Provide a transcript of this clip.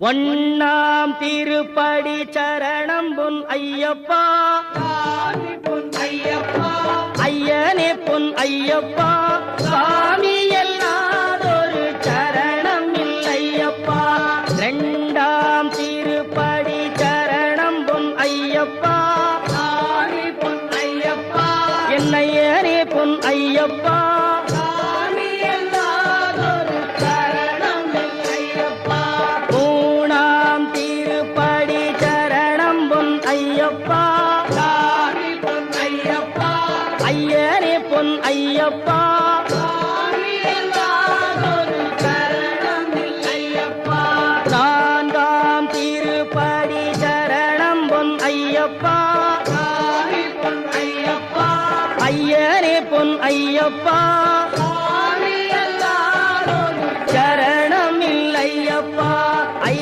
ஒண்ணாம் திருப்படி சரணம் பொன் ஐயப்பா, பொன் ஐயப்பா, ஐயனே பொன் ஐயப்பா, சாமி எல்லாதொரு சரணம் இல்லையப்பா. இரண்டாம் திருப்படி சரணம் பொன் ஐயப்பா, பொன் ஐயப்பா, என்னையனே பொன் ஐயப்பா, சாமி எல்லாதொரு சரணம் இல்லையப்பா. மூணாம் திருப்படி சரணம் பொன் ஐயப்பா, பொன் ஐயப்பா, ஐயனே பொன் ஐயப்பா, சாமி எல்லாதொரு சரணம் இல்லையப்பா. நான்காம் திருப்படி சரணம் பொன் ஐயப்பா, பொன் ஐயப்பா, ஐயனே பொன் ஐயப்பா,